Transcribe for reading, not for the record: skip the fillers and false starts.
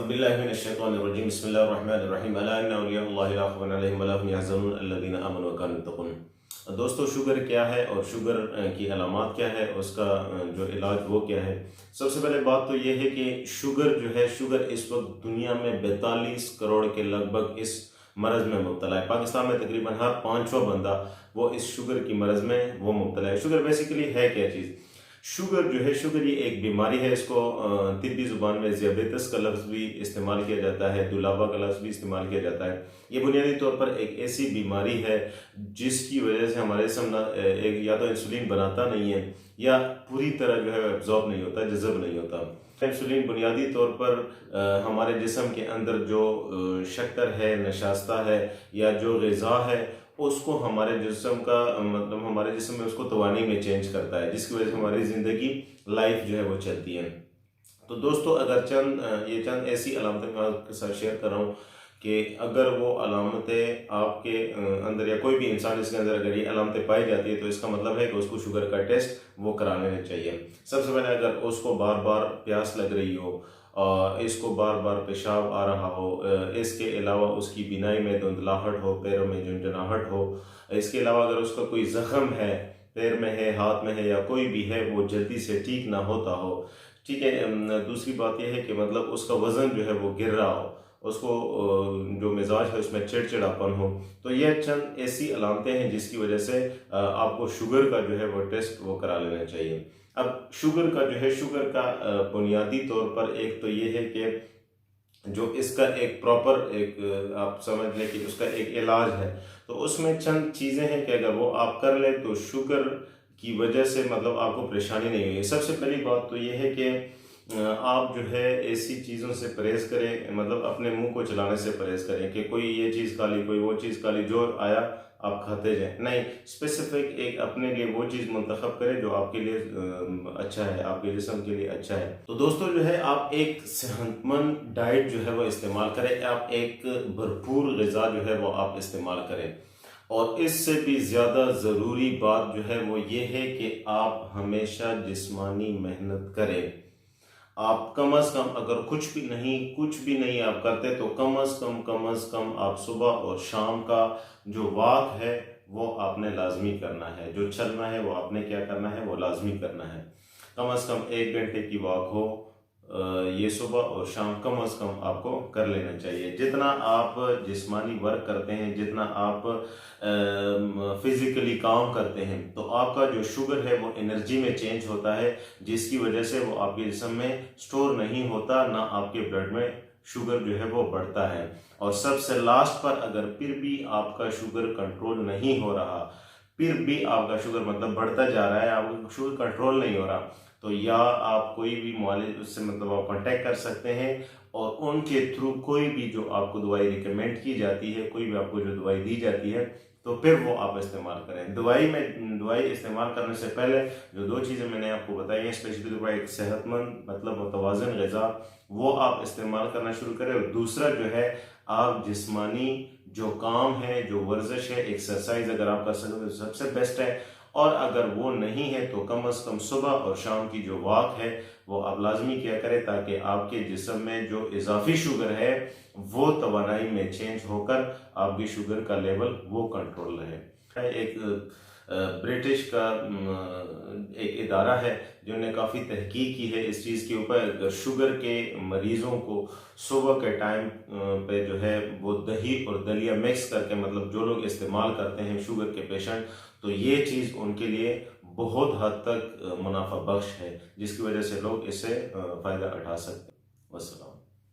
अऊज़ुबिल्लाहि मिनश्शैतानिर्रजीम बिस्मिल्लाहिर्रहमानिर्रहीम अला इन्ना औलियाअल्लाहि ला खौफुन अलैहिम वला हुम यहज़नून अल्लज़ीना आमनू व कानू यत्तक़ून। दोस्तों, शुगर क्या है और शुगर की अलामात क्या है, उसका जो इलाज वो क्या है। सबसे पहले बात तो ये है कि शुगर जो है, शुगर इस वक्त दुनिया में 42 करोड़ के लगभग इस मरज़ में मुब्तला है। पाकिस्तान में तकरीबन हर पाँचवा बंदा वो इस शुगर की मरज़ में वो मुब्तला है। शुगर बेसिकली है क्या चीज़? शुगर जो है, शुगर ये एक बीमारी है। इसको तिब्बी ज़ुबान में ज़ियाबेतस का लफ्ज़ भी इस्तेमाल किया जाता है, दुलाबा का लफ्ज़ भी इस्तेमाल किया जाता है। ये बुनियादी तौर पर एक ऐसी बीमारी है जिसकी वजह से हमारे जिस्म एक या तो इंसुलिन बनाता नहीं है या पूरी तरह जो है एब्जॉर्ब नहीं होता, जज़ब नहीं होता। इंसुलिन बुनियादी तौर पर हमारे जिस्म के अंदर जो शक्कर है, नशास्ता है या जो ग़िज़ा है, उसको हमारे जिस्म का मतलब हमारे जिस्म में उसको तवानी में चेंज करता है, जिसकी वजह से हमारी ज़िंदगी लाइफ जो है वो चलती है। तो दोस्तों, अगर चंद ऐसी अलामतें मैं आपके साथ शेयर कर रहा हूँ कि अगर वो अलामतें आपके अंदर या कोई भी इंसान इसके अंदर अगर ये अलामतें पाई जाती है तो इसका मतलब है कि उसको शुगर का टेस्ट वो करा लेना चाहिए। सबसे पहले, अगर उसको बार बार प्यास लग रही हो, इसको बार बार पेशाब आ रहा हो, इसके अलावा उसकी बिनाई में धुंधलाहट हो, पैरों में झुंझुनाहट हो, इसके अलावा अगर उसका कोई ज़ख़म है, पैर में है, हाथ में है या कोई भी है, वो जल्दी से ठीक ना होता हो, ठीक है। दूसरी बात यह है कि मतलब उसका वज़न जो है वो गिर रहा हो, उसको जो मिजाज है उसमें चिड़चिड़ापन हो। तो यह चंद ऐसी अलामतें हैं जिसकी वजह से आपको शुगर का जो है वो टेस्ट वो करा लेना चाहिए। अब शुगर का जो है, शुगर का बुनियादी तौर पर एक तो ये है कि जो इसका एक प्रॉपर एक आप समझ लें कि उसका एक इलाज है, तो उसमें चंद चीज़ें हैं कि अगर वो आप कर लें तो शुगर की वजह से मतलब आपको परेशानी नहीं होगी। सबसे पहली बात तो ये है कि आप जो है ऐसी चीज़ों से परहेज़ करें, मतलब अपने मुंह को चलाने से परहेज़ करें कि कोई ये चीज़ खा ली, कोई वो चीज़ खा ली, जो आया आप खाते जाएं। नहीं, स्पेसिफिक एक अपने लिए वो चीज़ मुंतखब करें जो आपके लिए अच्छा है, आपके जिस्म के लिए अच्छा है। तो दोस्तों जो है, आप एक सेहतमंद डाइट जो है वो इस्तेमाल करें, आप एक भरपूर ग़िज़ा जो है वो आप इस्तेमाल करें। और इससे भी ज़्यादा ज़रूरी बात जो है वो ये है कि आप हमेशा जिस्मानी मेहनत करें। आप कम अज़ कम, अगर कुछ भी नहीं आप करते तो कम अज़ कम आप सुबह और शाम का जो वॉक है वो आपने लाजमी करना है, जो चलना है वो आपने क्या करना है, वो लाजमी करना है। कम अज़ कम 1 घंटे की वॉक हो, ये सुबह और शाम कम अज़ कम आपको कर लेना चाहिए। जितना आप जिस्मानी वर्क करते हैं, जितना आप फिज़िकली काम करते हैं, तो आपका जो शुगर है वो एनर्जी में चेंज होता है, जिसकी वजह से वो आपके जिस्म में स्टोर नहीं होता, ना आपके ब्लड में शुगर जो है वो बढ़ता है। और सबसे लास्ट पर, अगर फिर भी आपका शुगर कंट्रोल नहीं हो रहा, फिर भी आपका शुगर मतलब बढ़ता जा रहा है, आपका शुगर कंट्रोल नहीं हो रहा, तो या आप कोई भी मुआलिज उससे मतलब आप कांटेक्ट कर सकते हैं और उनके थ्रू कोई भी जो आपको दवाई रिकमेंड की जाती है, कोई भी आपको जो दवाई दी जाती है, तो फिर वो आप इस्तेमाल करें। दवाई इस्तेमाल करने से पहले जो 2 चीज़ें मैंने आपको बताई हैं, स्पेशली तो एक सेहतमंद मतलब मुतवाज़िन ग़िज़ा वो आप इस्तेमाल करना शुरू करें। और दूसरा जो है, आप जिस्मानी जो काम है, जो वर्जिश है, एक्सरसाइज अगर आप कर सकते हो तो सबसे बेस्ट है। और अगर वो नहीं है तो कम अज़ कम सुबह और शाम की जो वॉक है वो आप लाजमी किया करें, ताकि आपके जिस्म में जो इजाफी शुगर है वो तवानाई में चेंज होकर आपकी शुगर का लेवल वो कंट्रोल रहे। एक ब्रिटिश का एक इदारा है जिन्होंने काफ़ी तहकीक की है इस चीज़ के ऊपर। शुगर के मरीज़ों को सुबह के टाइम पे जो है वो दही और दलिया मिक्स करके, मतलब जो लोग इस्तेमाल करते हैं शुगर के पेशेंट, तो ये चीज़ उनके लिए बहुत हद तक मुनाफा बख्श है, जिसकी वजह से लोग इससे फ़ायदा उठा सकते हैं। वस्सलाम।